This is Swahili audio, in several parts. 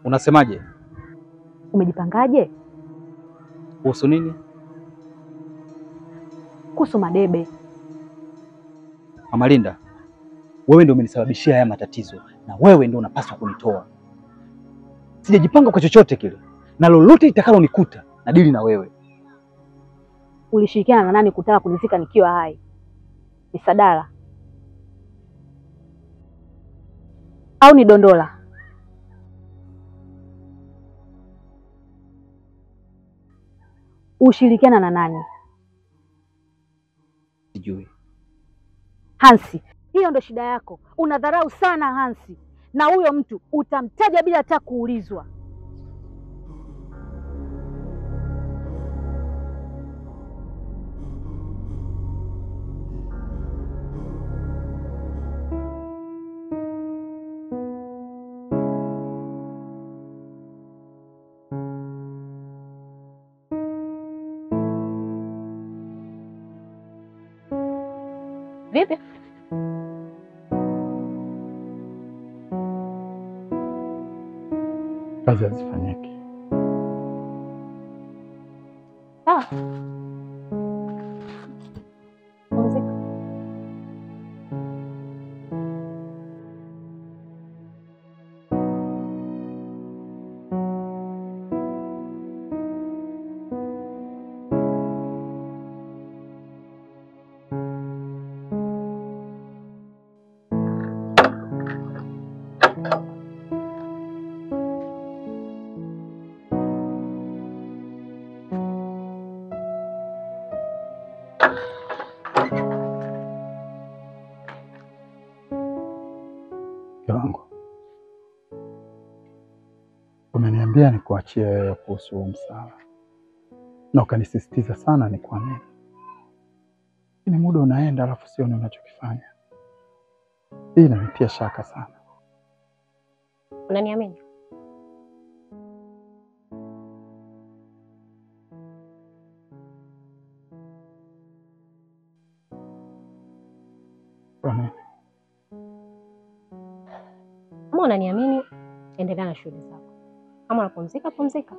Unasemaje? Umejipangaje? Kuhusu nini? Kuhusu Madebe. Mama Linda, wewe ndio umenisababishia haya matatizo na wewe ndio unapaswa kunitoa. Sijajipanga kwa chochote kile. Na lolote litakalonikuta na dili na wewe. Ulishirikiana na nani kutaka kunizika nikiwa hai? Ni Sadala au ni Dondola? Ushirikiana na nani? Sijui. Hansi, hiyo ndo shida yako. Unadharau sana Hansi, na huyo mtu utamtaja bila hata kuulizwa. Vipi? Kazi hazifanyiki. Sawa. Pumzika. Wangu, umeniambia nikuachie wewe kuhusu huo msala na ukanisisitiza sana nikuamini. Ni muda unaenda alafu sioni unachokifanya. Hii inanitia shaka sana. Unaniamini? Kwa nini? Kama unaniamini, endelea na shughuli zako. Kama unapumzika, pumzika.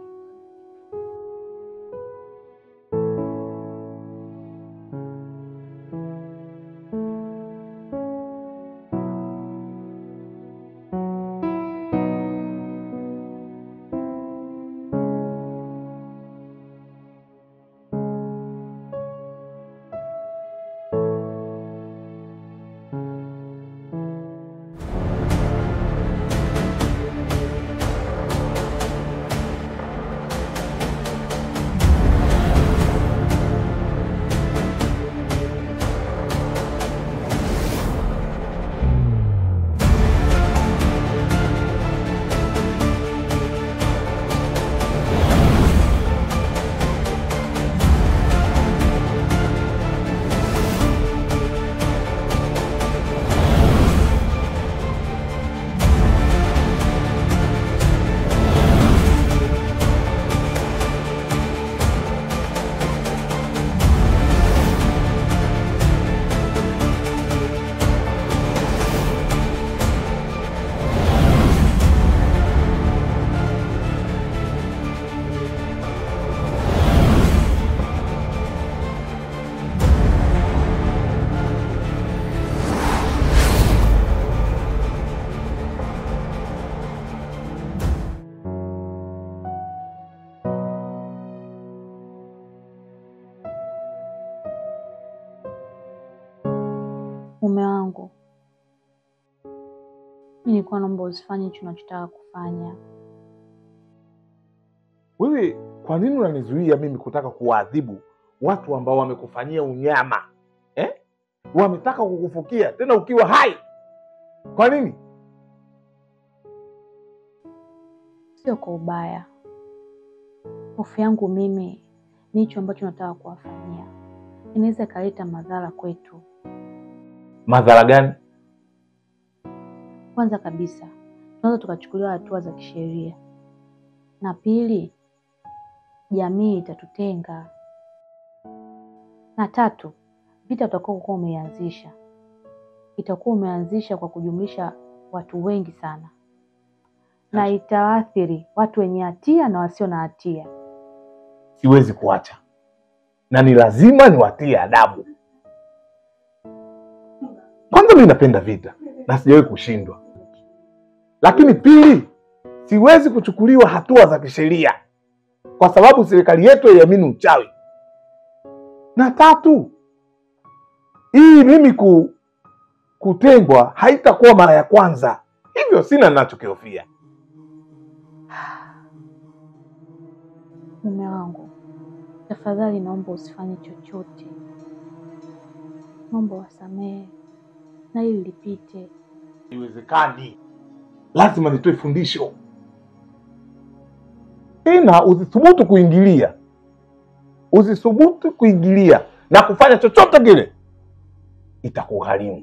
Mume wangu, mimi nilikuwa naomba usifanye hicho unachotaka kufanya. Wewe kwa nini unanizuia mimi kutaka kuwaadhibu watu ambao wamekufanyia unyama? Wametaka kukufukia tena ukiwa hai. Kwa nini? Sio kwa ubaya. Hofu yangu mimi ni hicho ambacho nataka kuwafanyia. Inaweza kaleta madhara kwetu. Madhara gani? Kwanza kabisa, tunaweza tukachukuliwa hatua za kisheria. Na pili, jamii itatutenga. Na tatu, vita utakuwa umeanzisha. Itakuwa umeanzisha kwa kujumlisha watu wengi sana. na itawaathiri watu wenye hatia na wasio na hatia. Siwezi kuacha, na ni lazima niwatie adabu. Kwanza mimi napenda vita na sijawahi kushindwa, lakini pili, siwezi kuchukuliwa hatua za kisheria kwa sababu serikali yetu haiamini uchawi, na tatu, hii mimi kutengwa haitakuwa mara ya kwanza, hivyo sina ninachokihofia. Mume wangu, tafadhali naomba usifanye chochote. Naomba wasamehe na hili lipite. Haiwezekani, lazima nitoe fundisho. Tena usithubutu kuingilia na kufanya chochote kile, itakugharimu.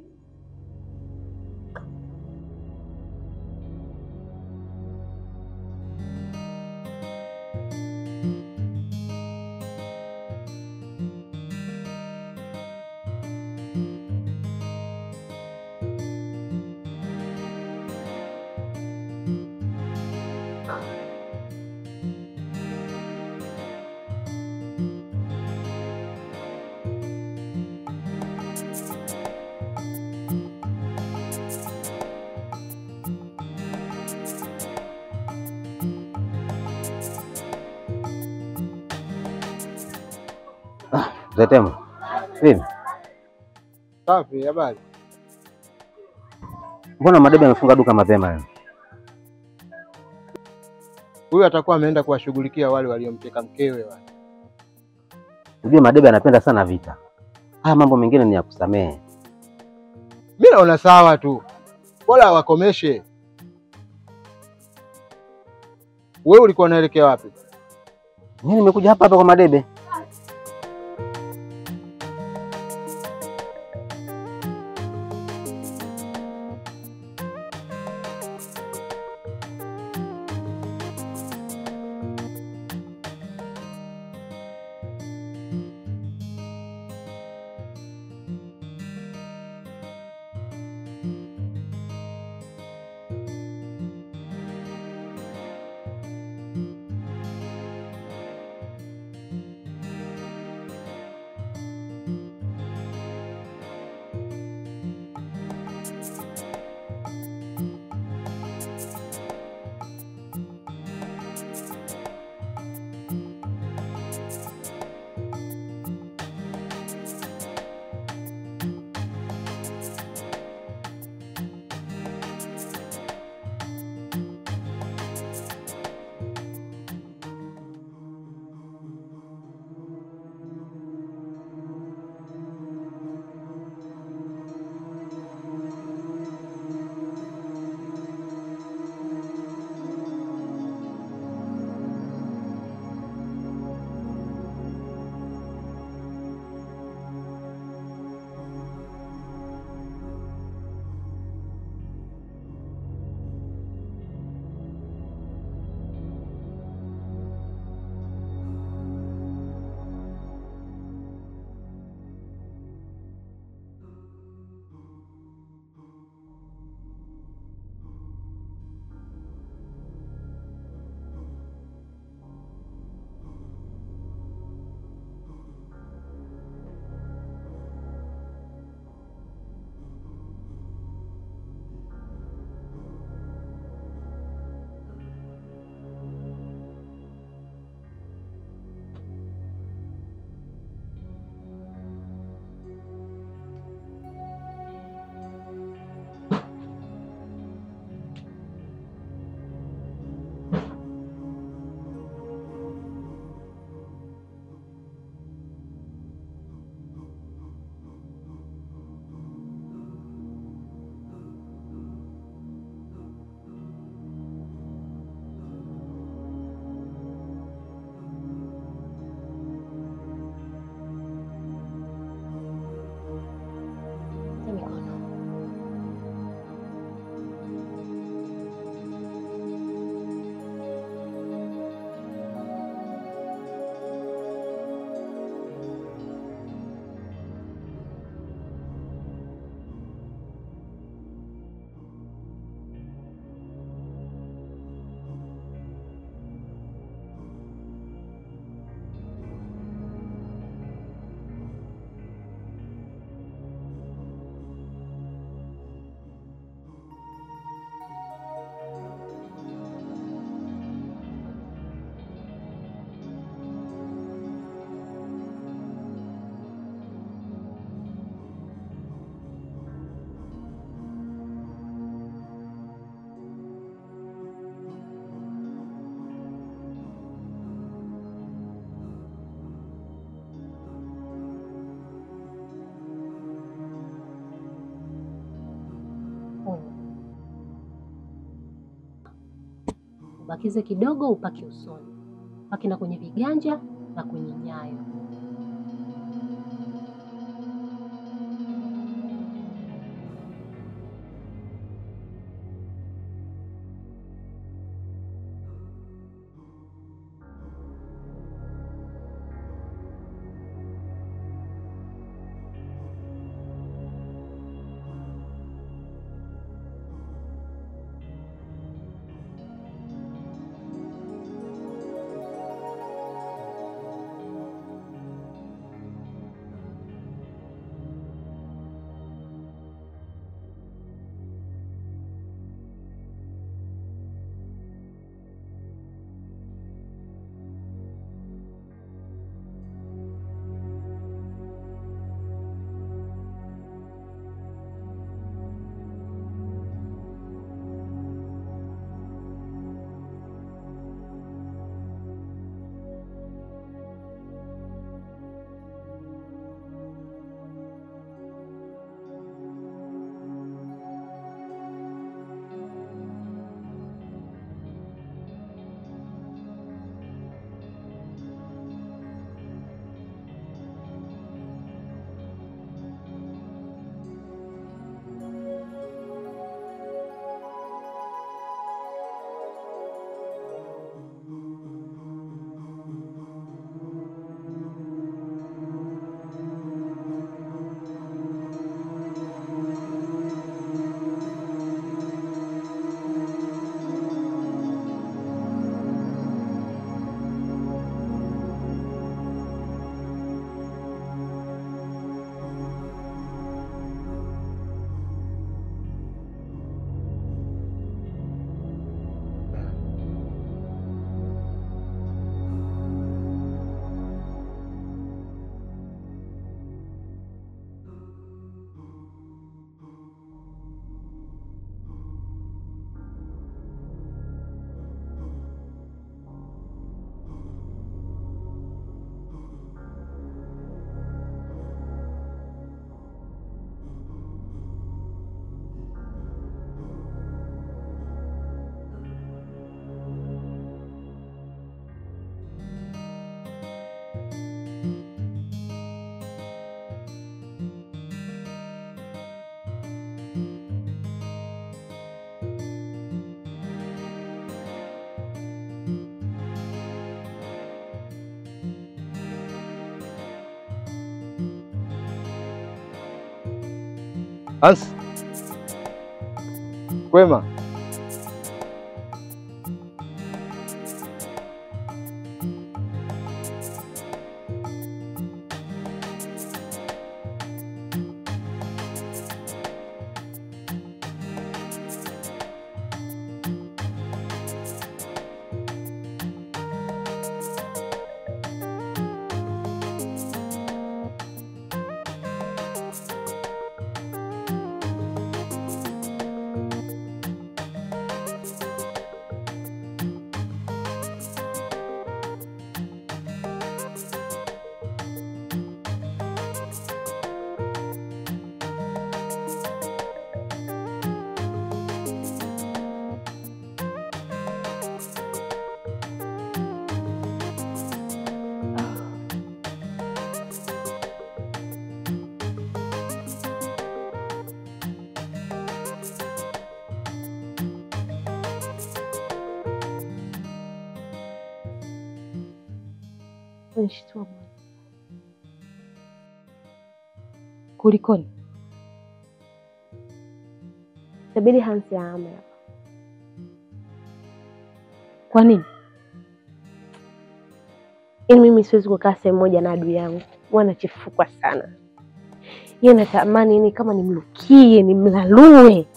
Zetemo. Vipi? Safi, habari? Mbona Madebe amefunga duka mapema leo? Huyu atakuwa ameenda kuwashughulikia wale waliomteka mkewe wale. Unajua Madebe anapenda sana vita. Mambo mengine ni ya kusamehe. Mimi naona sawa tu. Bora wakomeshe. Wewe ulikuwa unaelekea wapi? Mimi nimekuja hapa kwa Madebe. ubakize kidogo upake usoni. Pake na kwenye viganja na kwenye nyayo. Hans. Kwema. Nishtua bwana. Kulikoni? Itabidi Hansi ahame hapa. Kwa nini? Mimi siwezi kukaa sehemu moja na adui yangu. Wanachefukwa sana. Yeye natamani ni kama nimlukie, nimlalue.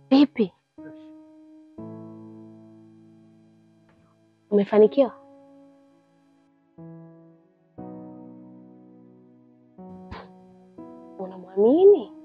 Vipi? Umefanikiwa? Unamwamini?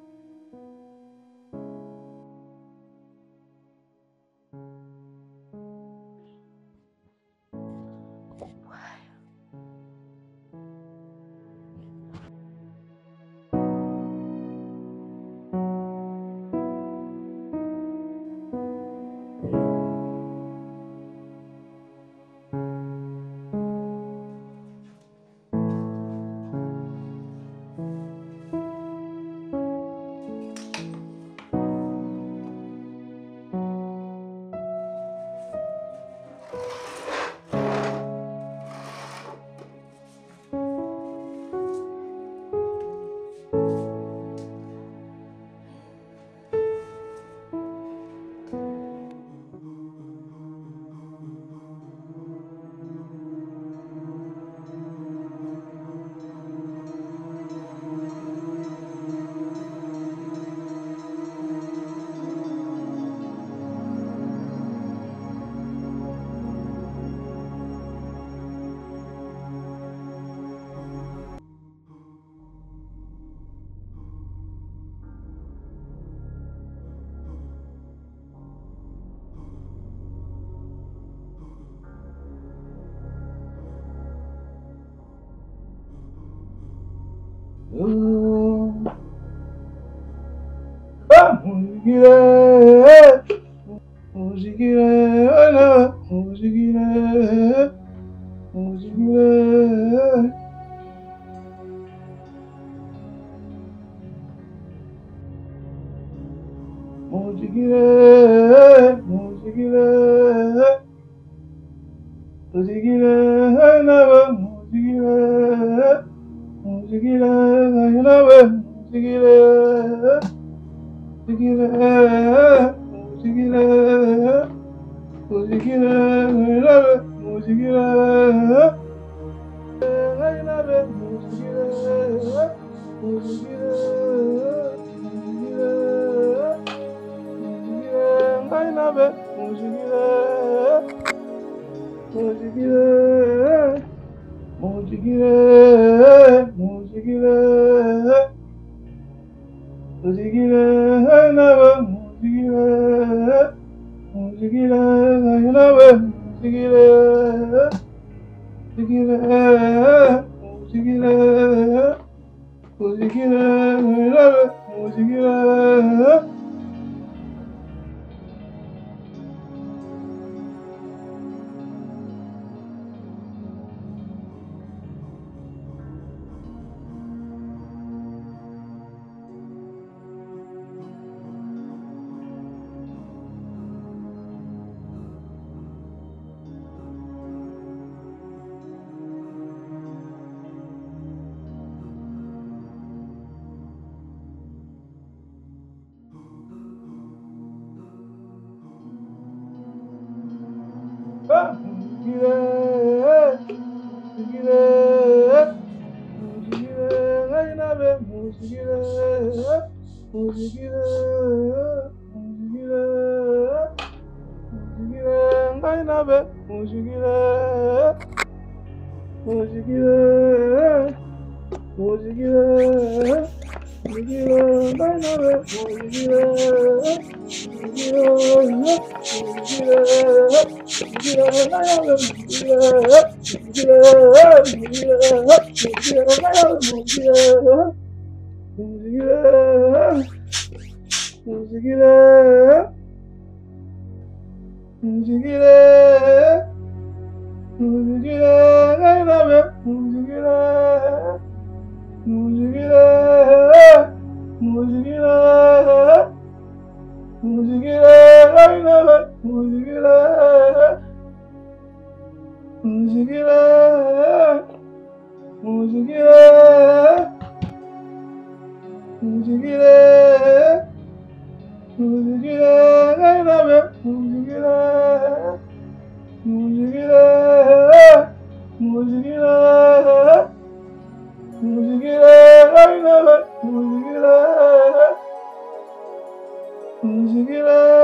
Music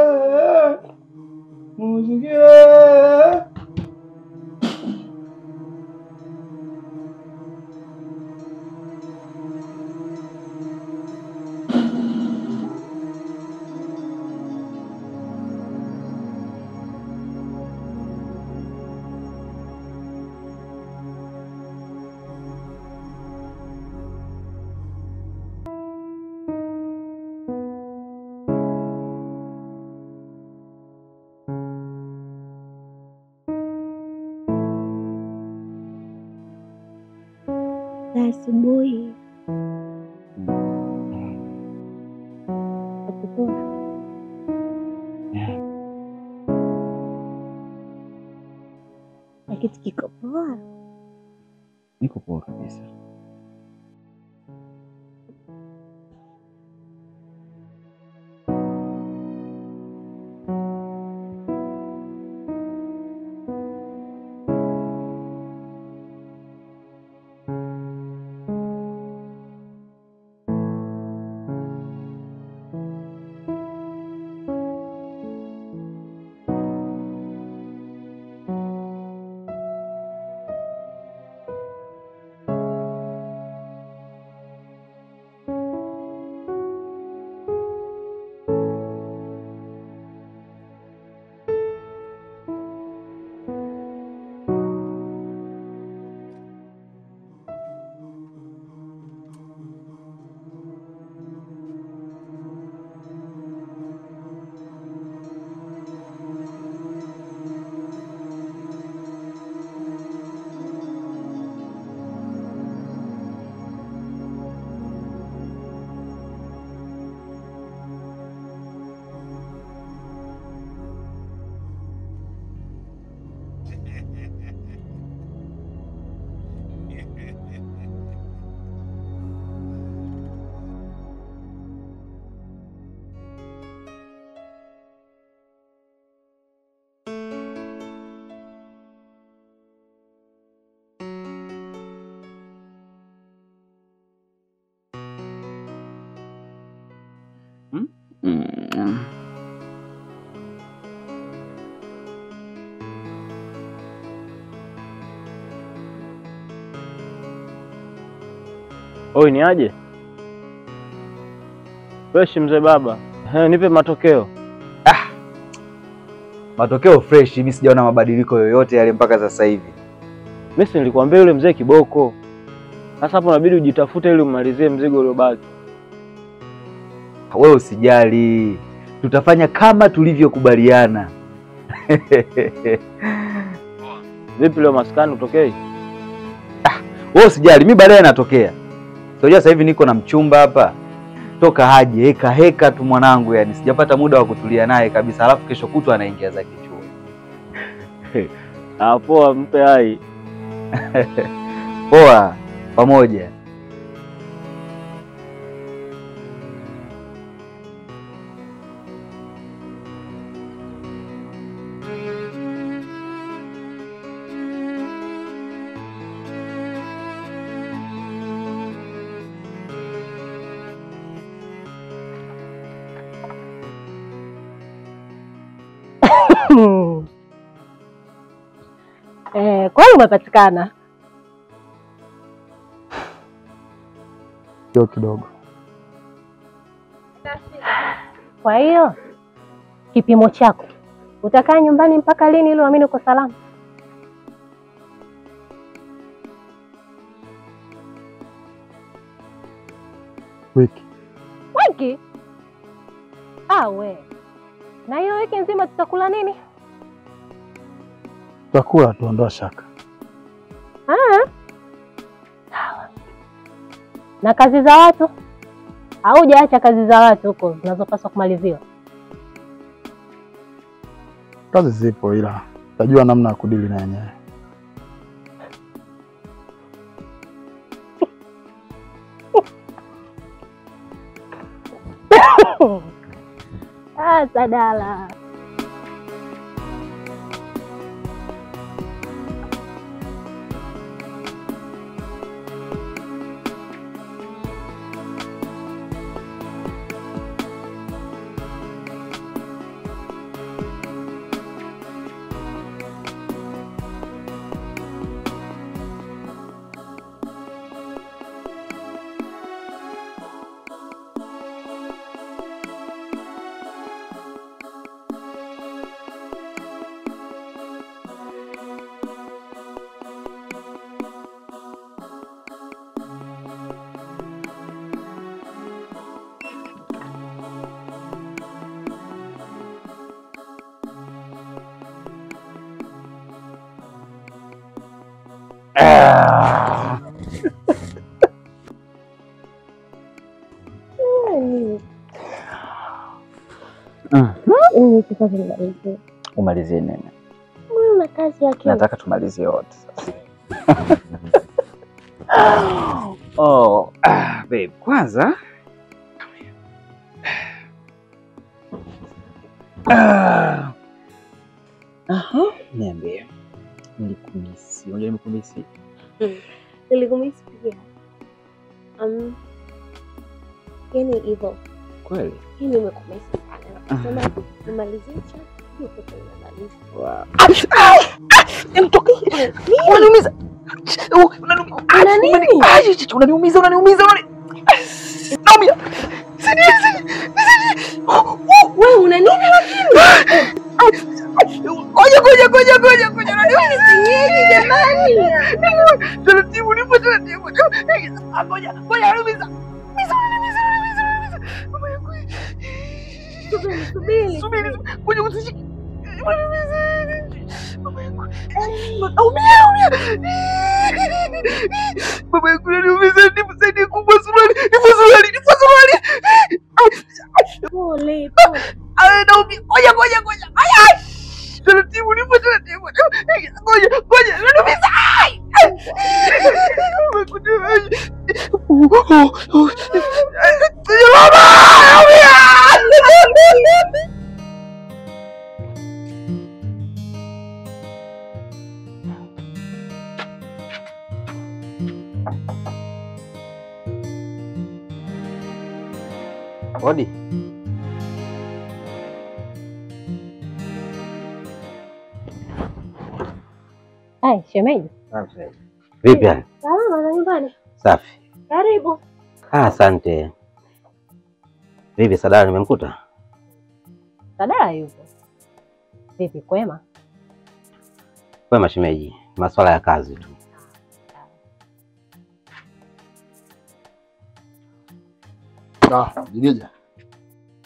Yeah. Asubuhi na kitu kiko poa. Niko poa kabisa. Oi, ni aje? Fresh mzee baba. Nipe matokeo. Matokeo fresh, mimi sijaona mabadiliko yoyote yale mpaka sasa hivi. Mimi nilikwambia yule mzee kiboko. Sasa hapo inabidi ujitafute ili umalizie mzigo uliobaki. Wewe usijali. Tutafanya kama tulivyokubaliana. Vipi leo maskani utokei? Wewe usijali, mimi baadaye natokea. Unajua sasa hivi niko na mchumba hapa. Toka haje heka tu mwanangu, yani sijapata muda wa kutulia naye kabisa. Alafu kesho kutwa anaingia zake chuo. Poa, mpe hai. Poa, pamoja. Kwani umepatikana? Sio kidogo. Kwa hiyo kipimo chako, utakaa nyumbani mpaka lini ili uamini uko salama? Wiki. Wiki? We. Na hiyo wiki nzima tutakula nini? Tutakula, tuondoa shaka. Sawa. Na kazi za watu? Haujaacha kazi za watu huko zinazopaswa kumaliziwa? Kazi zipo, ila tajua namna ya kudili na yenyewe. Sadala. Umalizie nini? Una kazi yake. Nataka tumalizie wote sasa. Oh, babe, kwanza niambie. Nilikumisi. Unajua nimekumisi? Nilikumisi pia. Yani hivyo. Kweli? Hii nimekumisi sana. Nasema nimalizie cha hiyo kitu nimaliza. Wow. Mtoke. Unaniumiza. Unaniumiza. Naumia. Wewe una nini lakini? Ngoja. Unanifanyaje jamani? Taratibu nipo taratibu. Ngoja unaniumiza. Subiri. Ngoja usishike. Baba yangu unaniumiza, nisaidie kubwa suruali. Pole. Naumia. Ngoja. Taratibu nipo taratibu. Ngoja unaniumiza. Odi. Hai, shemeji. Vipi yani? Salama na nyumbani? Safi. Karibu. Asante. Vipi Sadala nimemkuta? Sadala yupo. Vipi kwema? Kwema shemeji, masuala ya kazi tu. Jigeja.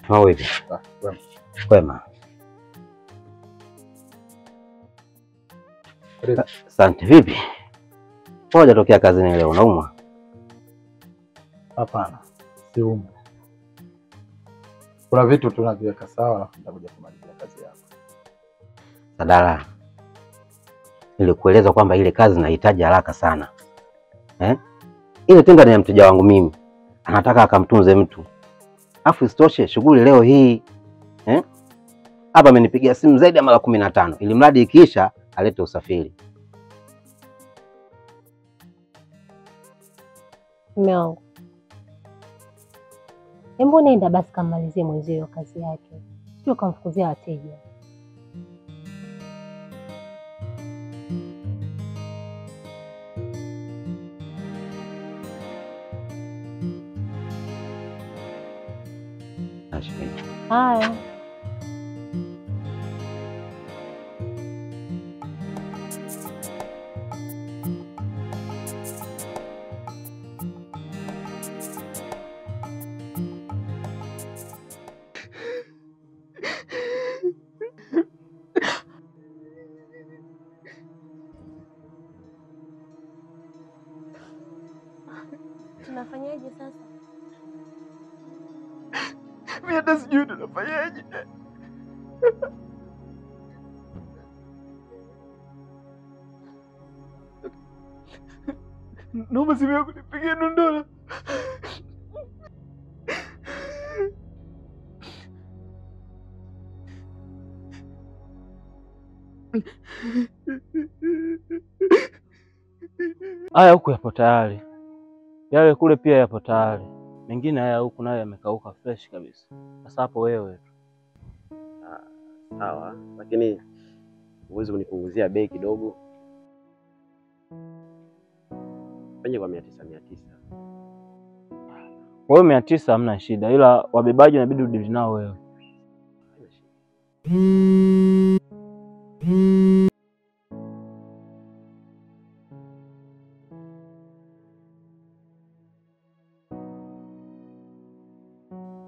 Mambo vipi? Kwema. Asante. Vipi? Ngoja tokea kazini leo, unaumwa? Hapana, siumwi. Kuna vitu tunaviweka sawa alafu nitakuja kumalizia kazi yako. Sadala, nilikueleza kwamba ile kazi inahitaji haraka sana. Ile tenda ni ya mteja wangu mimi. Anataka akamtunze mtu. Afu isitoshe shughuli leo hii. Hapa amenipigia simu zaidi ya mara 15 ili mradi ikiisha alete usafiri. Mume wangu. Hebu nenda basi kamalizie mwenzio kazi yake. Sio kamfukuzia wateja. Haya. Tunafanyaje sasa? Mimi hata sijui tunafanyaje. Naomba simu yako nipigie Nondola. Haya huku yapo tayari. Yale kule pia yapo tayari. Mengine haya huku nayo yamekauka fresh kabisa. Sasa hapo wewe tu. Sawa, lakini uweze kunipunguzia bei kidogo. Fanye kwa 900. Wewe 900 hamna shida, ila wabebaji inabidi udili nao wewe.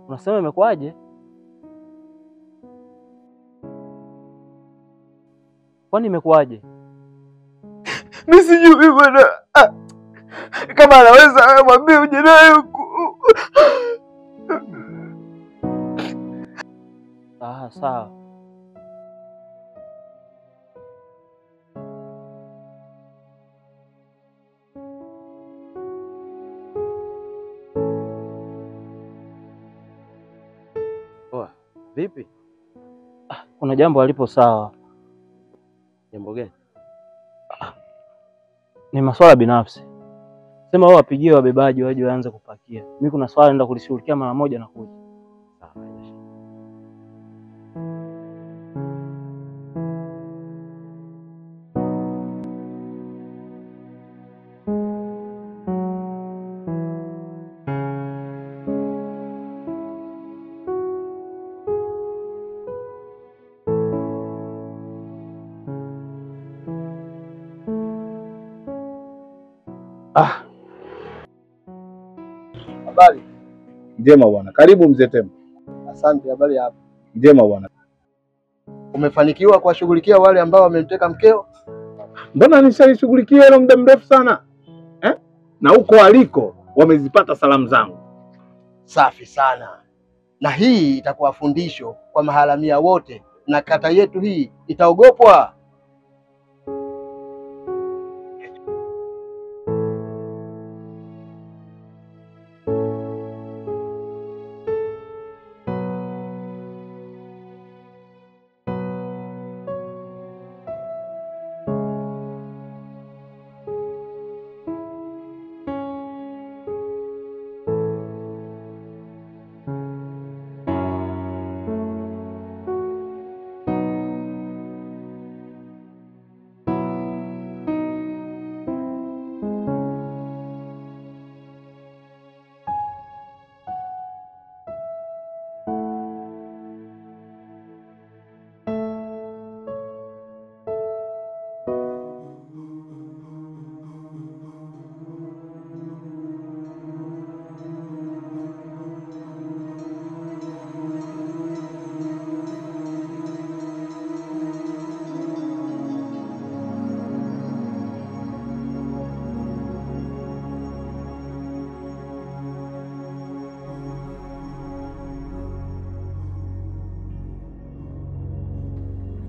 Unasema imekwaje? Kwani imekwaje? Mimi sijui bwana. Kama anaweza mwambie uje naye huku. Sawa. Poa. Vipi? Kuna jambo alipo sawa. Jambo gani? Ni masuala binafsi. Sema wao wapigie wabebaji waje waanze kupakia. Mimi kuna swala naenda kulishughulikia mara moja na kuja. Sawa, haina shida. Habari njema bwana. Karibu mzee Tembo. Asante. Habari hapa? Njema bwana. Umefanikiwa kuwashughulikia wale ambao wamemteka mkeo? Mbona nishalishughulikia hilo muda mrefu sana na huko aliko wamezipata salamu zangu. Safi sana, na hii itakuwa fundisho kwa maharamia wote, na kata yetu hii itaogopwa.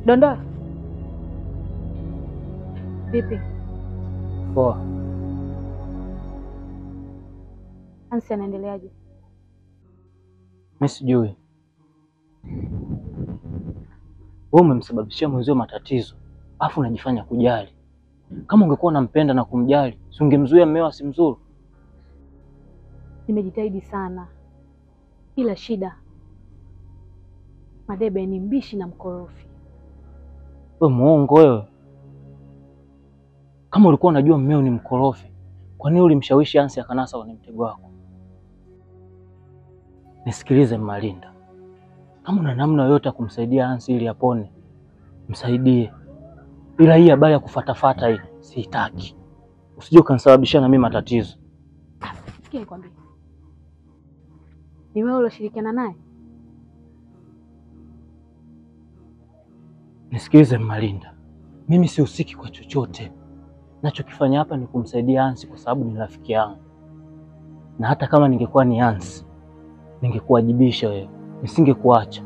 Dondoa. Vipi? Poa. Hansi anaendeleaje? Mimi sijui. Wewe umemsababishia mwenzio matatizo, afu unajifanya kujali. Kama ungekuwa unampenda na kumjali, si ungemzuia mmeo asimzuru? Nimejitahidi sana, ila shida Madebe ni mbishi na mkorofi. Wewe muongo wewe. Kama ulikuwa unajua mmeo ni mkorofi, kwa nini ulimshawishi Hansi akanasa kwenye mtego wako? Nisikilize Malinda. Kama una namna yoyote ya kumsaidia Hansi ili apone, msaidie. Ila hii habari ya kufatafata hii siitaki. Usije ukanisababishia na mimi matatizo. Sikia nikwambie. Ni wewe ulioshirikiana naye? Nisikilize Malinda. Mimi sihusiki kwa chochote. Nachokifanya hapa ni kumsaidia Hansi kwa sababu ni rafiki yangu. Na hata kama ningekuwa ni Hansi, ningekuwajibisha wewe. Nisingekuacha.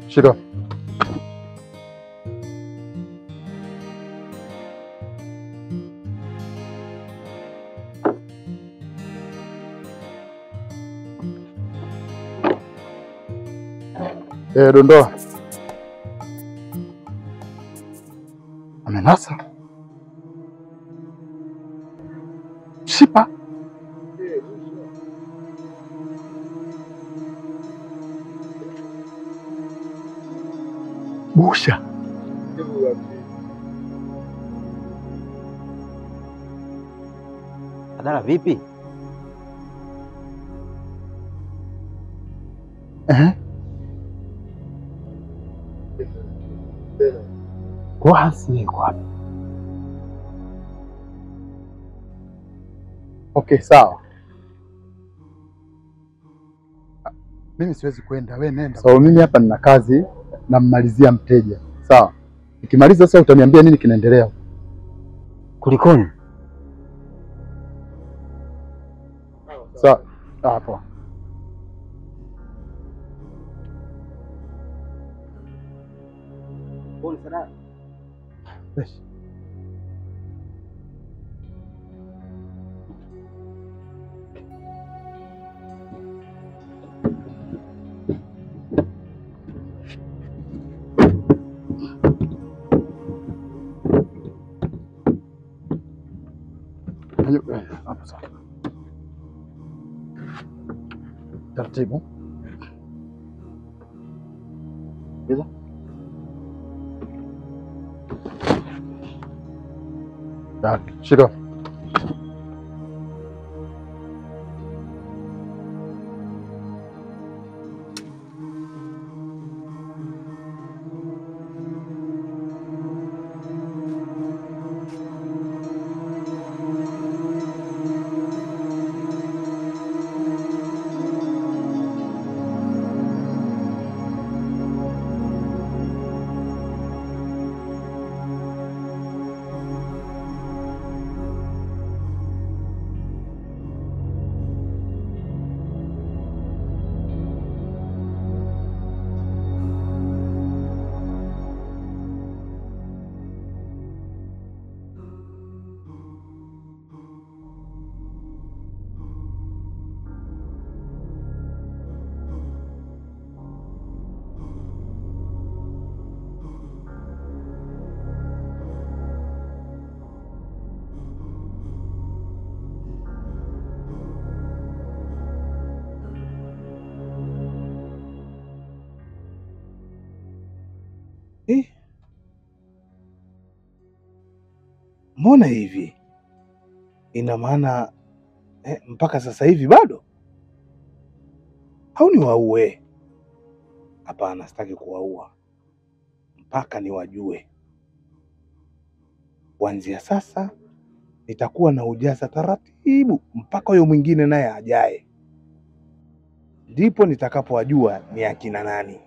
Shika. Dondoa. Amenasa. Shipa. Busha. Adala vipi? Kwa Hansi yuko wapi? Okay, sawa. Mimi siwezi kwenda, wewe nenda. Sawa, mimi hapa nina kazi nammalizia mteja. Sawa. Nikimaliza sasa utaniambia nini kinaendelea. Kulikoni? Sawa. Hapo. Pole sana. Hapo sawa. Taratibu. Hizo. Shika. Mbona hivi? Ina maana mpaka sasa hivi bado? Au ni waue? Hapana, sitaki kuwaua mpaka niwajue. Kuanzia sasa nitakuwa na ujaza taratibu mpaka huyo mwingine naye ajae, ndipo nitakapowajua ni akina nani.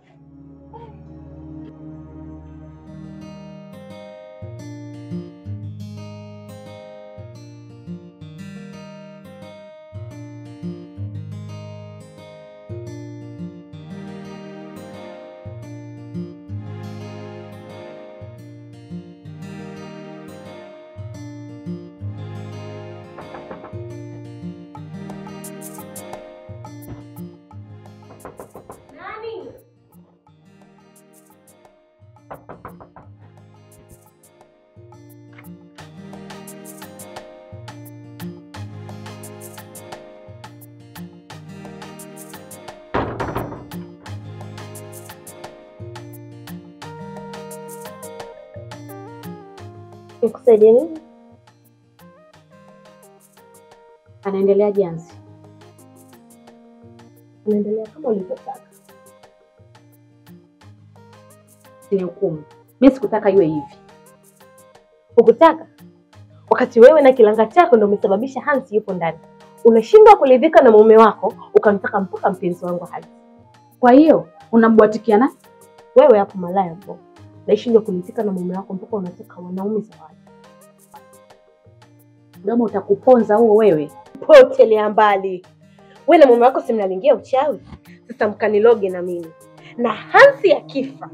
Nikusaidie nini? Anaendelea Jansi? Anaendelea kama ulivyotaka. Ni hukumu. Mimi sikutaka iwe hivi. Ukutaka? Wakati wewe na kilanga chako ndio umesababisha Hansi yupo ndani. Unashindwa kuridhika na mume wako, ukamtaka mpaka mpenzi wangu Hansi. Kwa hiyo unambwatikia na wewe hapo malaya mbo. Naishindwa kuridhika na mume wako mpaka unataka wanaume zawadi. Kama utakuponza huo wewe. Potelea mbali. Wewe na mume wako si mnalingia uchawi. Sasa mkaniloge na mimi. Na Hansi akifa,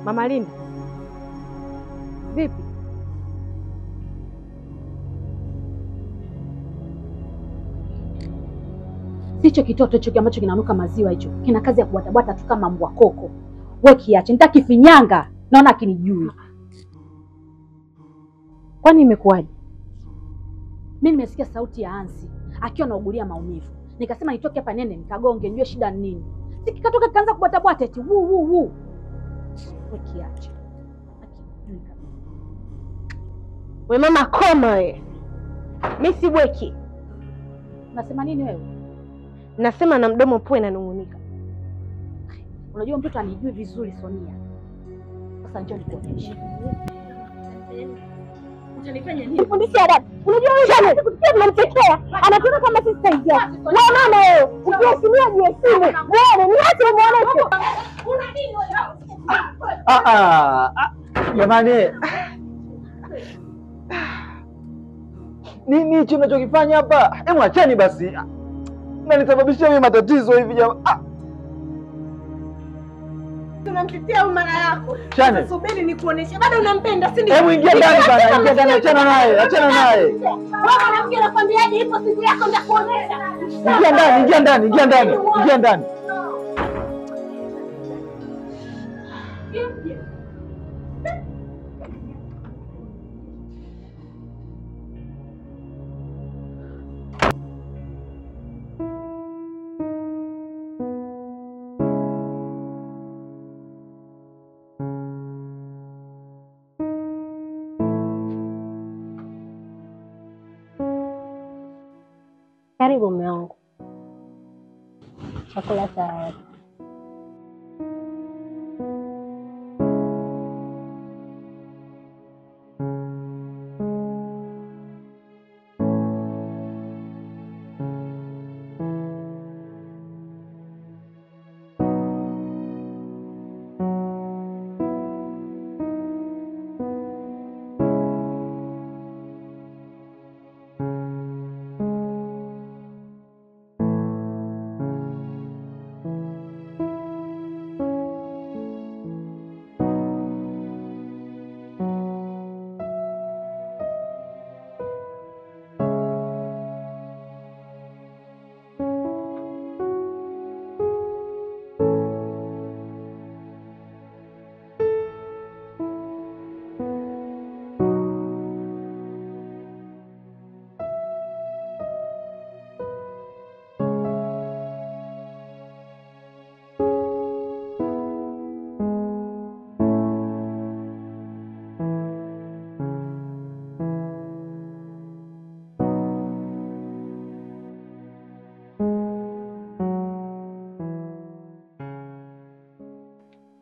Mama Linda. Vipi? Sicho kitoto hicho ambacho kinanuka maziwa hicho. Kina kazi ya kubwatabwata tu kama mbwa koko. Wewe kiache, nitakifinyanga. Naona akinijui. Kwani imekuwaje? Mimi nimesikia sauti ya Hansi akiwa anaugulia maumivu. Nikasema nitoke hapa nende nikagonge njue shida ni nini. Sikikatoka kaanza kubwatabwata eti wuu. Wewe kiache. Akijui kabisa. We mama koma we. Mimi si bweki. Unasema nini wewe? Nasema na mdomo pue na nungunika. Unajua mtoto anijui vizuri Sonia. Sasa njoo nikuonyeshe. Utanifanya nini? Nifundishe adabu. Unajua wewe jana sikusikia mnamtekea. Anatoka kama sisi saizi yake. Wewe mama wewe, ukiheshimiwa jiheshimu. Wewe niache muoneshe. Una nini wewe? Jamani. Nini hicho unachokifanya hapa? Hebu acheni basi. Mnanisababishia mimi matatizo hivi jamaa. Tunamtetea mara yako. Chane. Subiri nikuoneshe. Bado unampenda si ndio? Hebu ingia ndani bana, ingia ndani, achana naye, achana naye. Wewe mwanamke nakwambiaje ipo siku yako nitakuonesha. Ingia ndani, ingia ndani, ingia ndani, ingia ndani. Karibu mume wangu. Chakula tayari.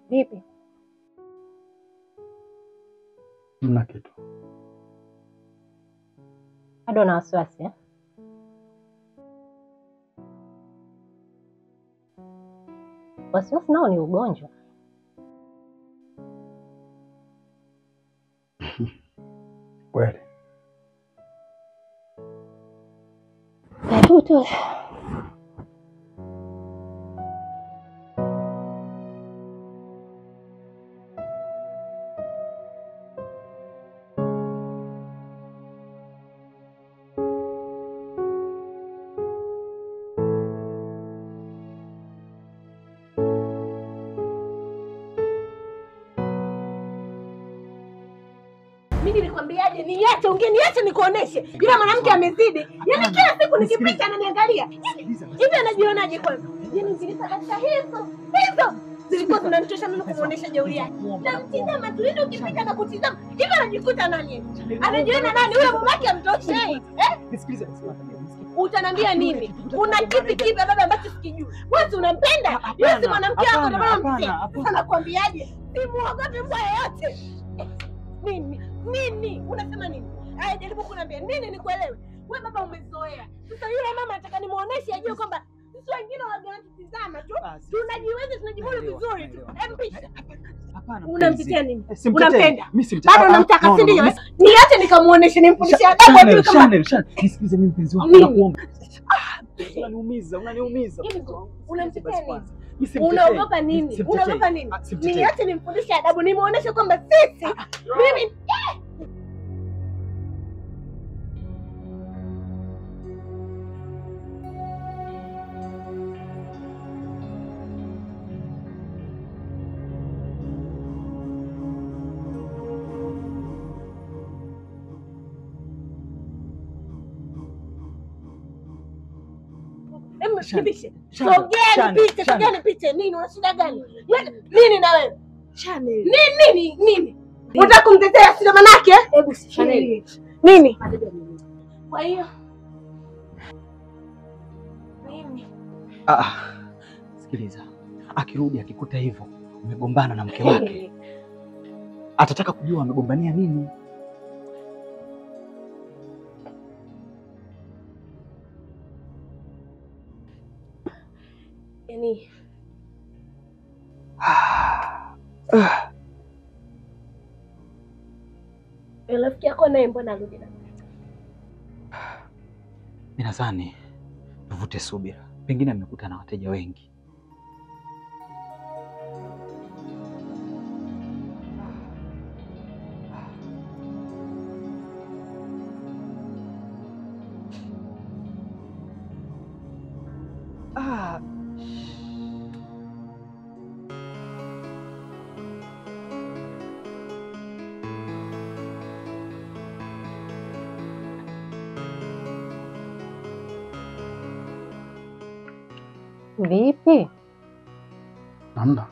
Vipi? Mna kitu. Bado na wasiwasi eh? Wasiwasi nao ni ugonjwa. Kweli. Karibu tu. Mimi nilikwambiaje niache ungeniache nikuoneshe. Yule mwanamke amezidi. Yaani kila siku nikipita ananiangalia. Hivi anajionaje kwanza? Yaani zilipata hizo zilikuwa zinanitosha mimi kumuonesha jeuri yake. Na mtizama tu ile ukipita na kutizama. Hivi anajikuta nani? Anajiona nani? Huyo babake amtoshe. Nisikilize. Utanambia nini? Una kipi kipya baba ambacho sikijui? Wewe unampenda? Yule mwanamke wako ndio unamsema. Anakuambiaje? Simuogope mbwa yeyote. Nini? Unasema nini? Haya jaribu kuniambia nini nikuelewe. Wewe baba umezoea. Sasa yule mama nataka nimuoneshe ajue kwamba sisi wengine wanatizama tu. Tunajiweza tunajimudu vizuri tu. Mpisha. Hapana. Unamtetea nini? Unampenda? Mimi simtaki. Bado unamtaka si ndio? Niache nikamuoneshe nimfundishe adabu tu kama. Nisikilize mimi mpenzi wako nakuomba. Unaniumiza. Unamtetea nini? Unaogopa nini? Unaogopa nini? Niache nimfundishe adabu, nimuoneshe kwamba sisi mimi Sogea nipite. Nini una shida gani? Nini na wewe? Nini? Unataka kumtetea sio manake? Hebu Chanel. Nini? Kwa hiyo mimi Sikiliza. Akirudi akikuta hivyo umegombana na mke wake, atataka kujua amegombania nini. yani rafiki yako naye mbona arudi na Mimi nadhani tuvute subira. Pengine amekuta na wateja wengi. Vipi? Namna.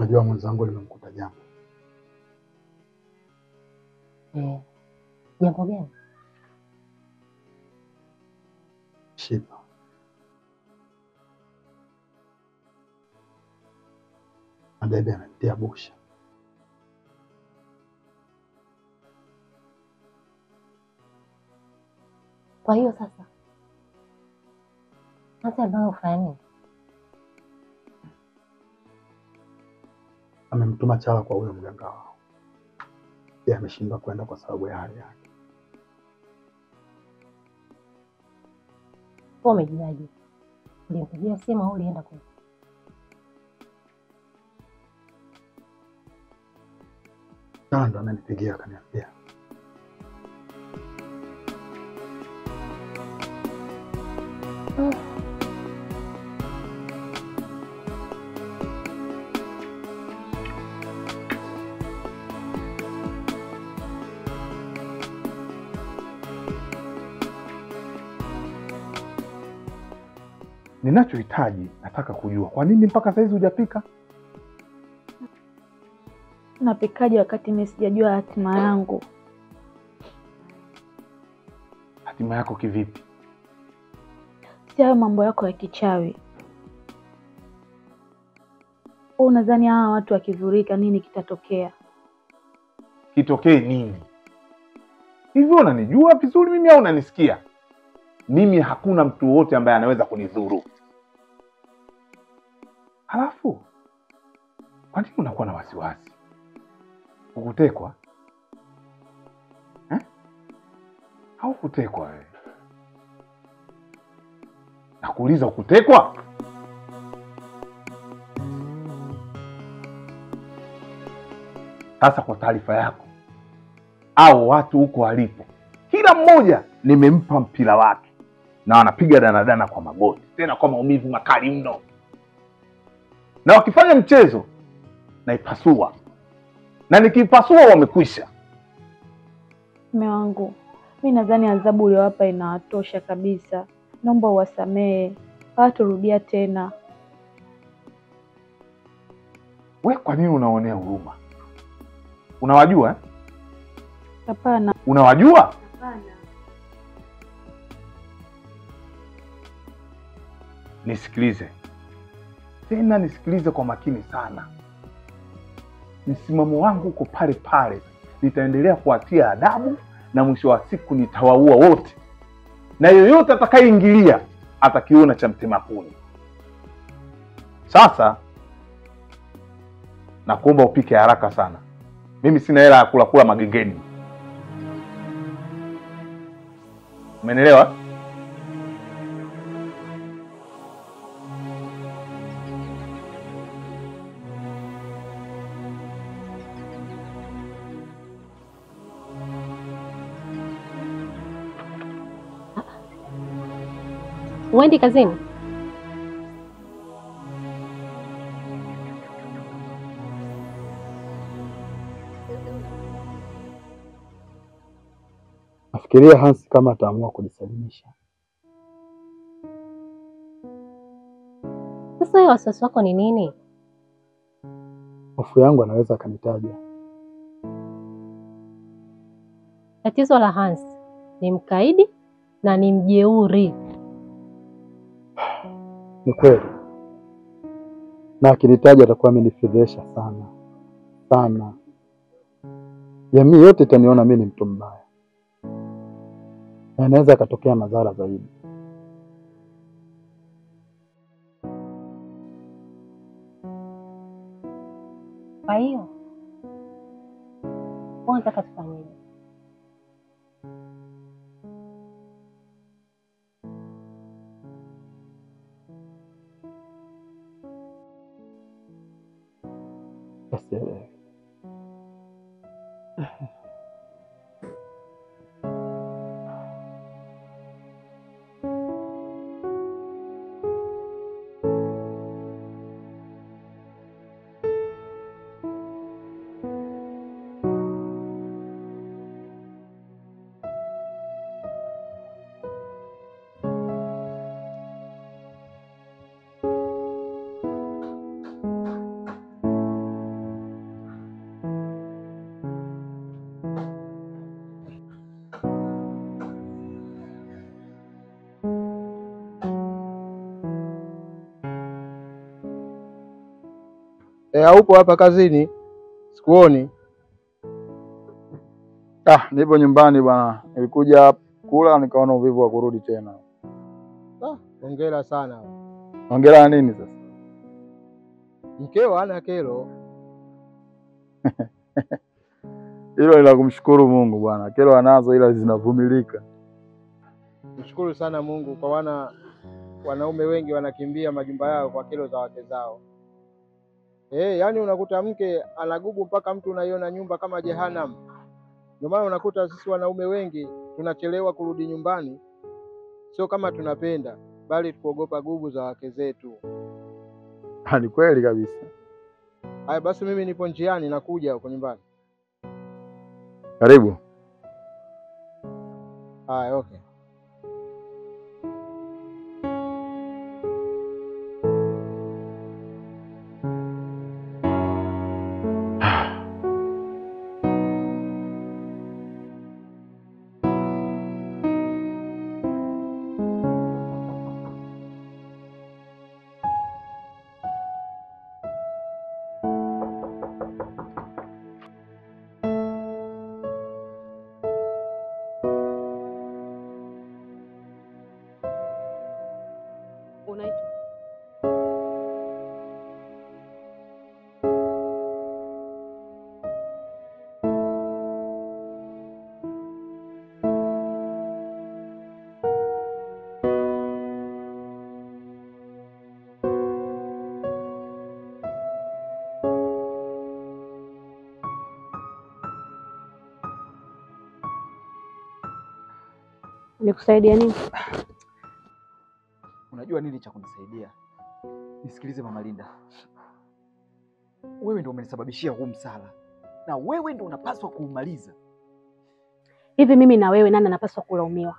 Najua mwenzangu limemkuta jambo. Jambo gani? Shiba. Madebe amemtia busha. Kwa hiyo sasa ambayo ufanya nini? Amemtuma Chala kwa huyo mganga wao. Yeye ameshindwa kwenda kwa sababu ya hali yake. Wewe umejuaje? Ulimpigia simu au ulienda kwa? Chala ndo amenipigia akaniambia. Ninachohitaji, nataka kujua kwa nini mpaka saizi hujapika? Napikaje wakati mimi sijajua hatima yangu? Hatima yako kivipi? Si hayo mambo yako ya kichawi. Wewe unadhani hawa watu wakivurika nini kitatokea? Kitokee nini? Hivyo unanijua vizuri mimi au unanisikia? Mimi hakuna mtu wote ambaye anaweza kunidhuru. Halafu kwa nini unakuwa na wasiwasi? Ukutekwa? Au kutekwa wewe? Nakuuliza, ukutekwa? Sasa kwa taarifa yako, au watu huko walipo, kila mmoja nimempa mpira wake na wanapiga danadana kwa magoti, tena kwa maumivu makali mno, na wakifanya mchezo naipasua, na nikipasua wamekwisha. Mume wangu, mimi nadhani adhabu uliyowapa inawatosha kabisa. Naomba uwasamehe, hawatarudia tena. We kwa nini unaonea huruma? Unawajua? Hapana. Unawajua? Hapana. Nisikilize tena, nisikilize kwa makini sana. Msimamo wangu uko pale pale, nitaendelea kuwatia adabu na mwisho wa siku nitawaua wote. na yoyote atakayeingilia atakiona cha mtema kuni. Sasa nakuomba upike haraka sana, mimi sina hela ya kula magengeni. Umenielewa? Uendi kazini? Nafikiria Hansi kama ataamua kujisalimisha. Sasa hiyo wasiwasi wako ni nini? Hofu yangu anaweza akanitaja. Tatizo la Hansi ni mkaidi na ni mjeuri. Ni kweli. Na akinitaja atakuwa amenifedhesha sana. Sana. Jamii yote itaniona mimi ni mtu mbaya. Na inaweza katokea madhara zaidi. Kwa hiyo unataka tufanyeje? Asielewe. Haupo hapa kazini? Sikuoni. Nipo nyumbani bwana. Nilikuja kula nikaona uvivu wa kurudi tena. Hongera sana. Hongera nini sasa? Mkeo hana kero. Hilo ni la kumshukuru Mungu bwana. Kero anazo ila zinavumilika. Mshukuru sana Mungu kwa wanaume wengi wanakimbia majumba yao kwa kero za wake zao. Yaani unakuta mke anagubu mpaka mtu unaiona nyumba kama jehanamu. Ndio maana unakuta sisi wanaume wengi tunachelewa kurudi nyumbani, sio kama tunapenda, bali tukuogopa gubu za wake zetu. Ni kweli kabisa. Haya basi, mimi nipo njiani nakuja huko nyumbani. Karibu. Haya, okay. Nikusaidia nini? Unajua nini cha kunisaidia? Nisikilize Mama Linda. Wewe ndio umenisababishia huu msala. Na wewe ndio unapaswa kuumaliza. Hivi mimi na wewe nani anapaswa kulaumiwa?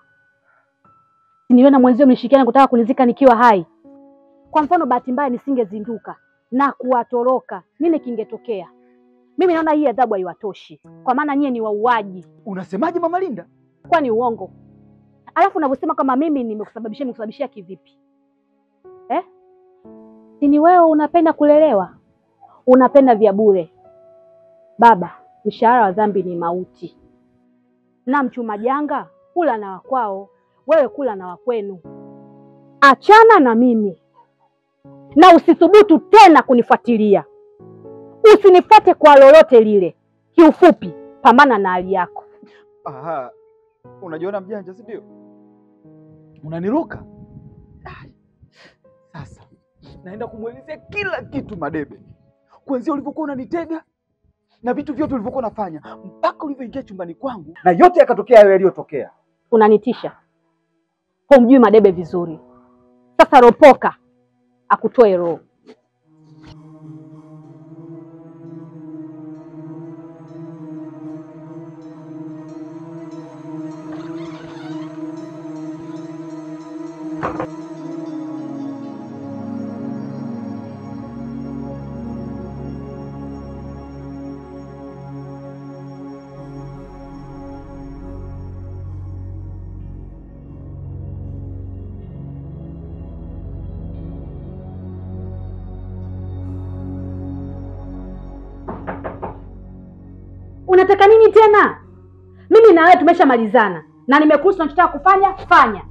Niliona mwenzio mlishikiana kutaka kunizika nikiwa hai. Kwa mfano bahati mbaya nisingezinduka na kuwatoroka, nini kingetokea? Mimi naona hii adhabu haiwatoshi. Kwa maana nyie ni wauaji. Unasemaje Mama Linda? Kwani uongo? Alafu unavyosema kama mimi nimekusababishia kivipi? Ni wewe unapenda kulelewa? Unapenda vya bure. Baba, mshahara wa dhambi ni mauti. Na mchuma janga hula na wakwao. wewe kula na wakwenu, achana na mimi na usithubutu tena kunifuatilia. Usinifuate kwa lolote lile. Kiufupi, pambana na hali yako. Aha. Unajiona mjanja, si ndio? Unaniruka? Sasa naenda kumwelezea kila kitu Madebe, kuanzia ulivyokuwa unanitega na vitu vyote ulivyokuwa unafanya mpaka ulivyoingia chumbani kwangu, na yote yakatokea hayo yaliyotokea. Unanitisha. Humjui Madebe vizuri. Sasa ropoka akutoe roho. Unataka nini tena? Mimi na wewe tumeshamalizana na nimekuruhusu unachotaka kufanya, fanya.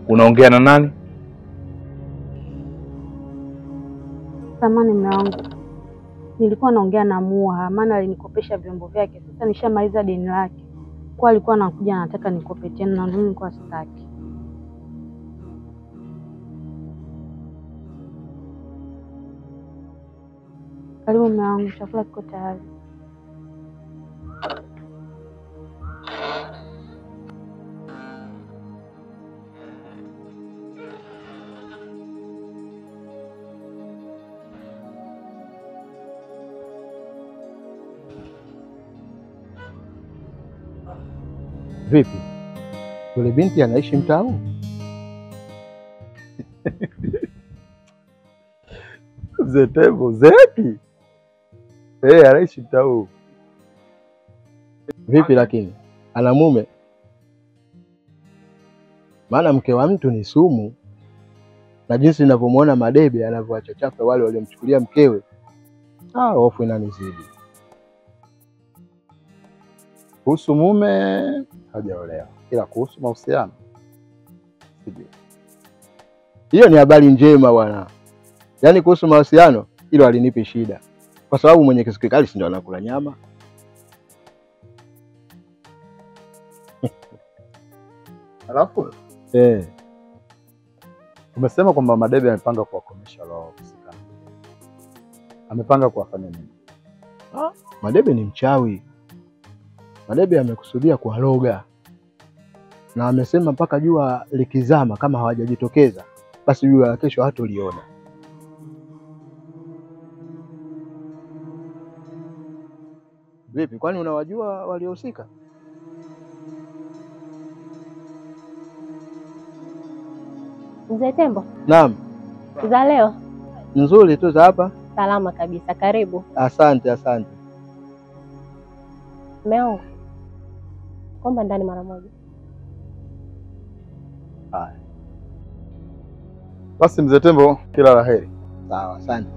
Unaongea na nani? Samahani mume wangu. Nilikuwa naongea na Muha, maana alinikopesha vyombo vyake. Sasa nishamaliza deni lake. Kwa alikuwa anakuja anataka nikope tena na ndio nilikuwa sitaki. Karibu mume wangu, chakula kiko tayari. Vipi? Yule binti anaishi mtaa huu? Mzee Tembo, Zeki. Anaishi mtaa huu. Vipi lakini? Ana mume? Maana mke wa mtu ni sumu. Na jinsi ninavyomuona Madebe anavyowachachafa wale waliomchukulia mkewe. Hofu inanizidi. Kuhusu mume hajaolewa, ila kuhusu mahusiano sijui. Hiyo ni habari njema bwana. Yaani kuhusu mahusiano hilo alinipi shida. Kwa sababu mwenye kisu kikali si ndio anakula nyama. Alafu umesema kwamba Madebe amepanga kuwakomesha wao kusikana. Amepanga kuwafanya nini? Madebe ni mchawi. Madebe amekusudia kuwaloga. Na amesema mpaka jua likizama kama hawajajitokeza basi jua la kesho hatoliona. Vipi, kwani unawajua waliohusika? Mzee Tembo. Naam. Za leo? Nzuri tu za hapa. Salama kabisa, karibu. Asante, asante. Meongo. Komba ndani mara moja. Haya. Basi Mzee Tembo, kila la heri. Sawa, asante.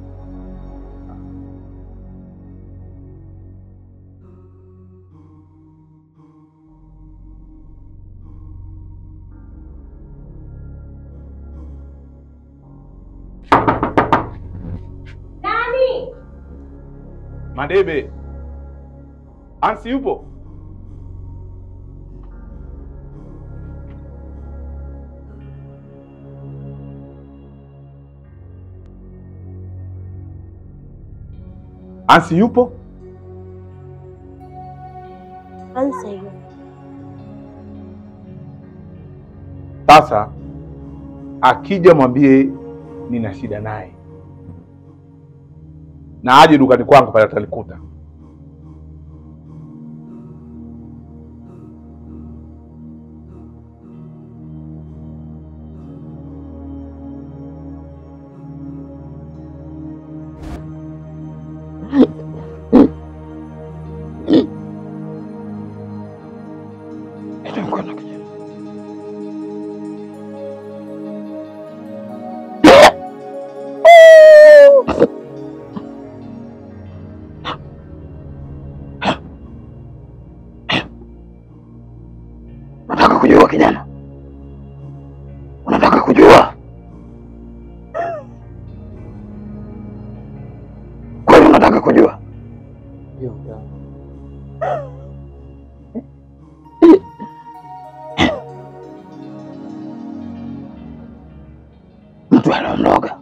Nani? Madebe. Ansi yupo? Ansi yupo? Ansi yupo. Sasa akija mwambie nina shida naye. Na aje dukani kwangu pale atalikuta. mtu aliyomloga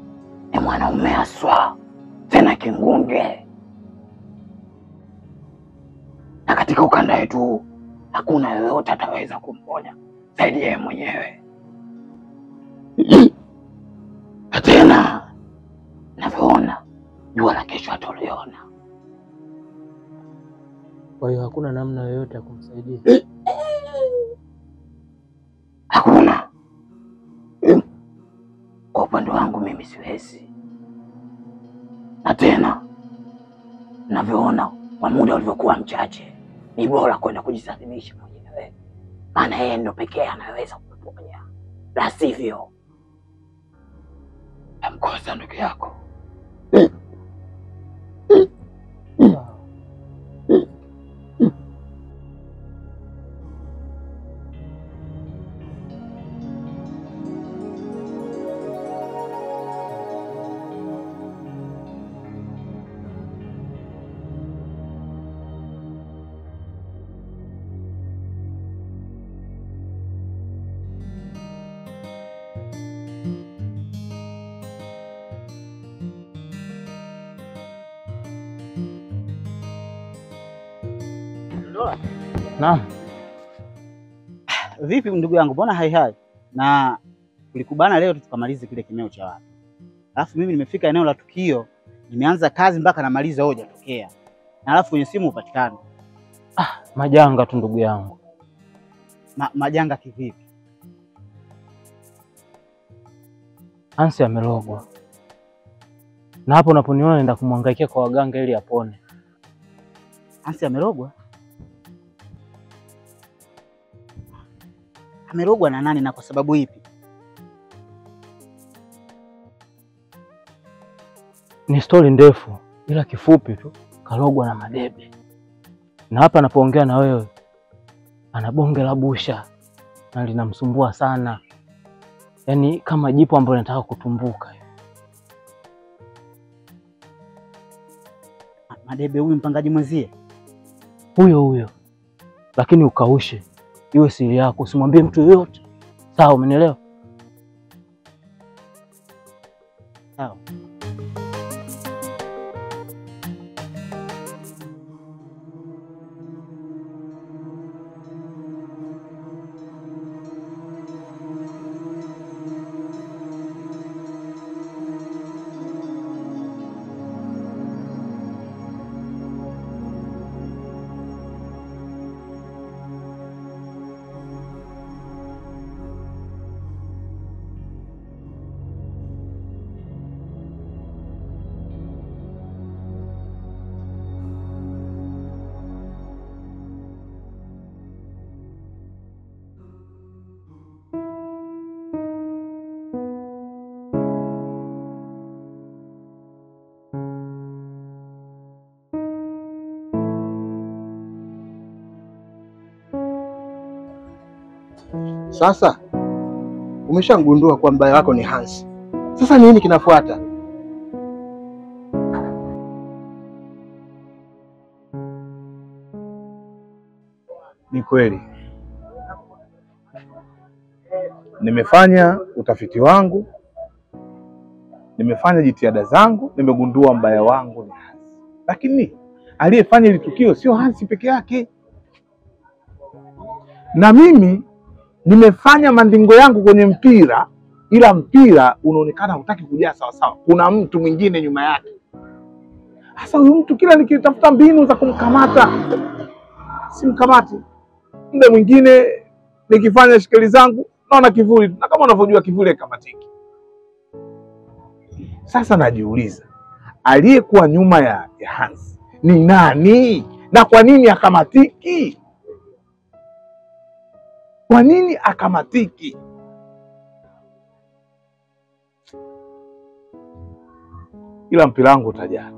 ni mwanaume aswa, tena kingunge. Na katika ukanda wetu hakuna yoyote ataweza kumponya zaidi yeye mwenyewe. Na tena navyoona jua la kesho hatoliona. Kwa hiyo hakuna namna yoyote ya kumsaidia? Hakuna. Kwa upande wangu mimi siwezi. Na tena navyoona kwa muda ulivyokuwa mchache, ni bora kwenda kujisalimisha mwenyewe, maana yeye ndo pekee anaweza kuponya, la sivyo amkosa ndugu yako. Naam. Vipi ndugu yangu, mbona hai? Na tulikubana leo tukamalize kile kimeo cha watu. Alafu mimi nimefika eneo la tukio, nimeanza kazi mpaka namaliza hoja tokea. Na alafu kwenye simu upatikane. Majanga tu ndugu yangu. Majanga kivipi? Hansi amelogwa. Na hapo unaponiona naenda kumhangaikia kwa waganga ili apone. Hansi amelogwa? Amerogwa na nani na kwa sababu ipi? Ni stori ndefu, ila kifupi tu, kalogwa na Madebe. Na hapa anapoongea na wewe, ana bonge la busha na linamsumbua sana. Yaani kama jipu ambalo linataka kutumbuka. Madebe huyu mpangaji mwenzie? Huyo. Lakini ukaushe. Iwe siri yako, usimwambie mtu yoyote. Sawa, umenielewa? Sawa. Sasa umeshangundua kwa mbaya wako ni Hansi. Sasa nini kinafuata? Ni kweli nimefanya utafiti wangu, nimefanya jitihada zangu, nimegundua mbaya wangu ni Hansi. Lakini aliyefanya ile tukio sio Hansi peke yake. Na mimi nimefanya mandingo yangu kwenye mpira, ila mpira unaonekana hutaki kujaa sawa sawa. Kuna mtu mwingine nyuma yake. Sasa huyu mtu kila nikitafuta mbinu za kumkamata simkamati. Muda mwingine nikifanya shikeli zangu naona kivuli, na kama unavyojua kivuli kamatiki. Sasa najiuliza, aliyekuwa nyuma ya Hansi ni nani na kwa nini akamatiki? Kwa nini akamatiki? Ila mpira wangu utajaa.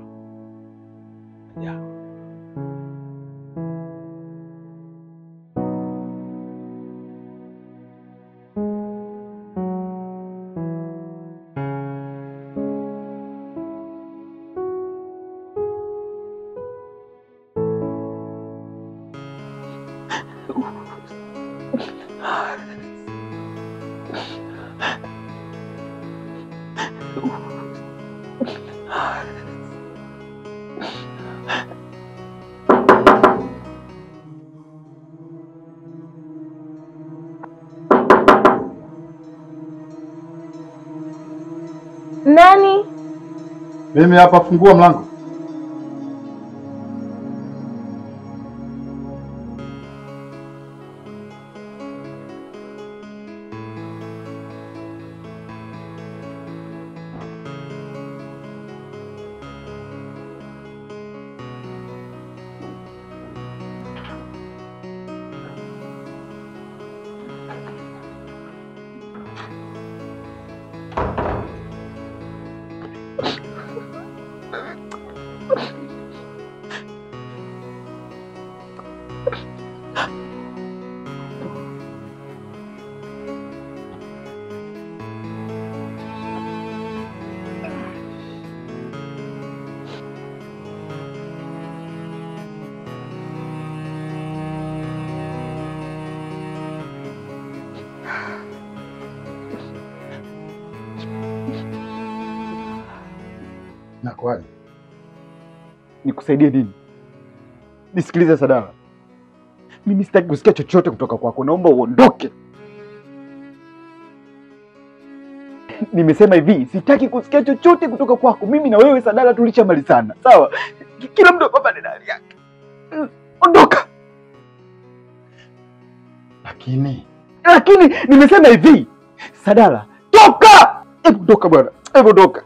Nani? Mimi hapa, fungua mlango. Nakwaje? Nikusaidie nini? Nisikilize Sadala, mimi sitaki kusikia chochote kutoka kwako, naomba uondoke. Nimesema hivi, sitaki kusikia chochote kutoka kwako. Mimi na wewe Sadala tulishamalizana, sawa? Kila mtu hapa na hali yake. Ondoka. Lakini nimesema hivi, Sadala, toka! Hebu toka bwana. Hebu toka.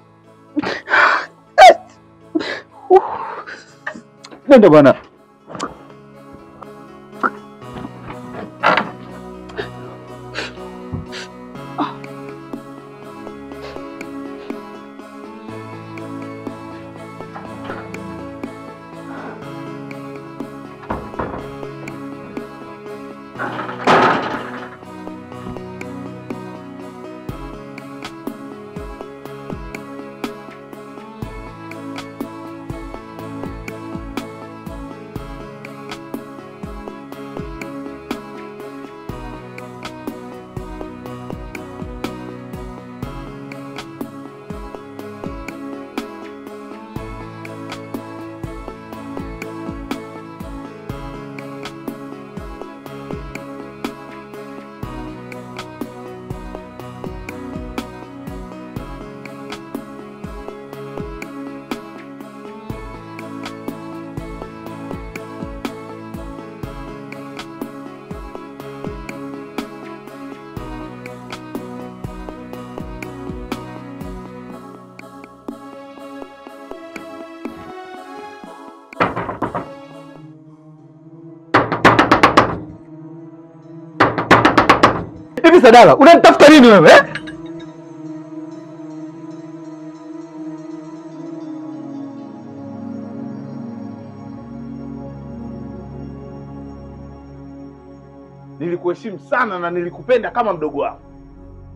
Nenda bwana. Hivi Sadala, unanitafuta nini wewe? Nilikuheshimu sana na nilikupenda kama mdogo wako.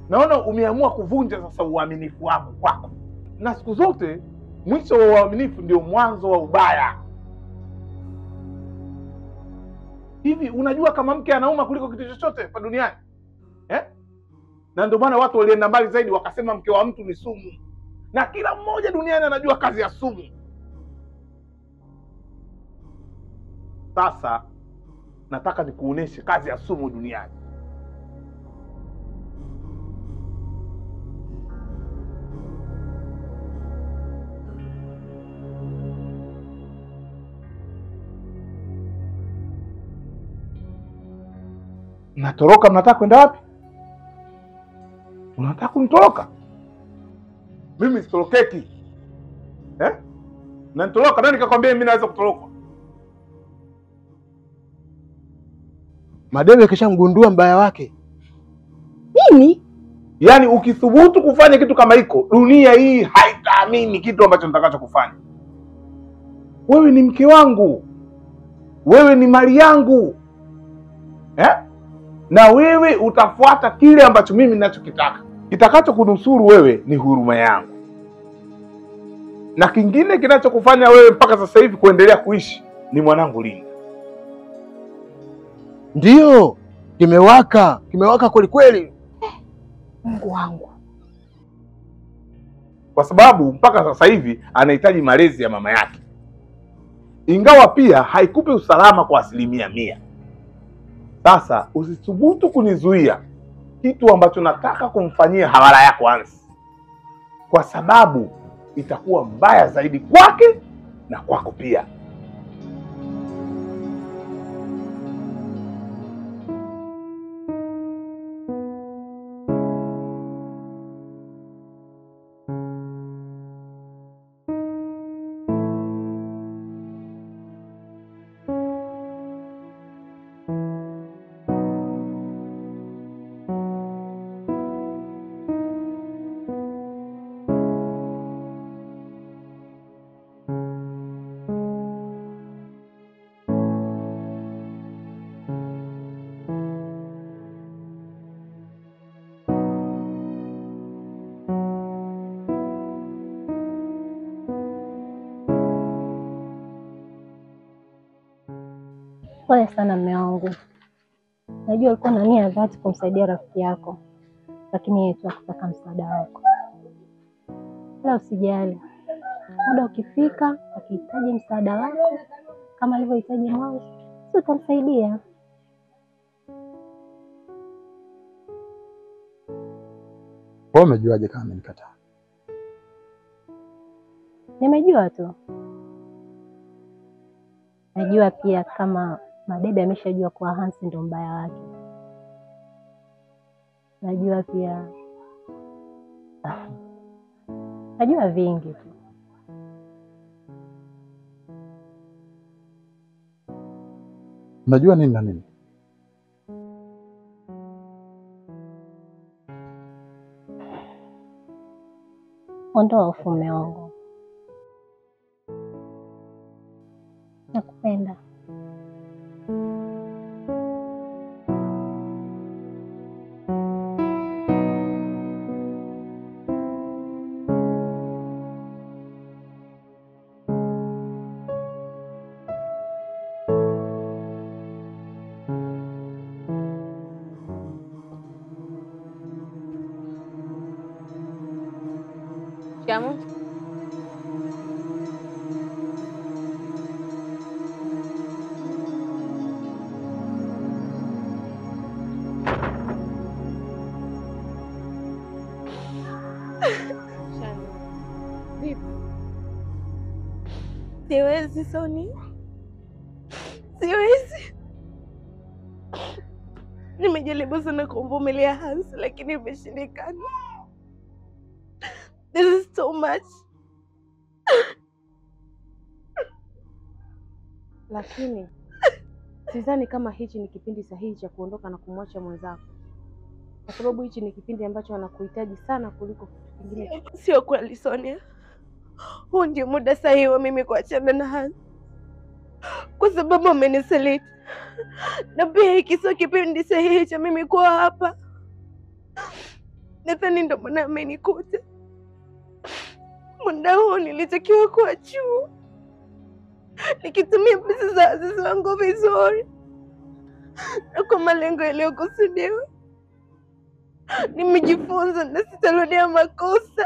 Naona umeamua kuvunja sasa uaminifu wangu kwako. Na siku zote mwisho wa uaminifu ndio mwanzo wa ubaya. Hivi unajua kama mke anauma kuliko kitu chochote hapa duniani? Na ndio maana watu walienda mbali zaidi wakasema mke wa mtu ni sumu. Na kila mmoja duniani anajua kazi ya sumu. Sasa nataka nikuoneshe kazi ya sumu duniani. Natoroka, mnataka kwenda wapi? Unataka kunitoroka? Mimi sitorokeki. Na nitoroka, nani kakwambia mimi naweza kutoroka? Madebe kishamgundua mbaya wake. Nini? Yaani ukithubutu kufanya kitu kama hiko, dunia hii haitaamini kitu ambacho nitakacho kufanya. Wewe ni mke wangu. Wewe ni mali yangu. Na wewe utafuata kile ambacho mimi ninachokitaka. Kitakacho kunusuru wewe ni huruma yangu. Na kingine kinachokufanya wewe mpaka sasa hivi kuendelea kuishi ni mwanangu Linda. Ndio, kimewaka kweli kweli. Mungu wangu. kwa sababu mpaka sasa hivi anahitaji malezi ya mama yake, ingawa pia haikupi usalama kwa 100%. Sasa usithubutu kunizuia kitu ambacho nataka kumfanyia hawala yako Hansi, kwa sababu itakuwa mbaya zaidi kwake na kwako pia. Pole sana mume wangu. Najua ulikuwa na nia ya dhati kumsaidia rafiki yako, lakini yeye tu hakutaka msaada wako. Wala usijali. Muda ukifika akihitaji msaada wako kama alivyohitaji mwanzo, sisi utamsaidia. Wewe umejuaje kama amenikataa? Nimejua tu. Najua pia kama Madebe ameshajua kuwa Hansi ndo mbaya wake. Najua pia najua vingi tu. Unajua nini na nini? Ondoa hofu mume wangu. Nakupenda. Shamu. Siwezi Soni, siwezi. Nimejaribu sana kumvumilia Hansi lakini imeshindikana. This is so much. Lakini sidhani kama hichi ni kipindi sahihi cha kuondoka na kumwacha mwenzako, kwa sababu hichi ni kipindi ambacho anakuhitaji sana kuliko kitu kingine. Sio kweli Sonia. Huu ndio muda sahihi wa mimi kuachana na Hansi, kwa sababu amenisaliti, na pia hiki sio kipindi sahihi cha mimi kuwa hapa. Nadhani ndo maana amenikuta. Muda huu nilitakiwa kuwa chuo nikitumia pesa za wazazi wangu vizuri na kwa malengo yaliyokusudiwa. Nimejifunza na sitarudia makosa.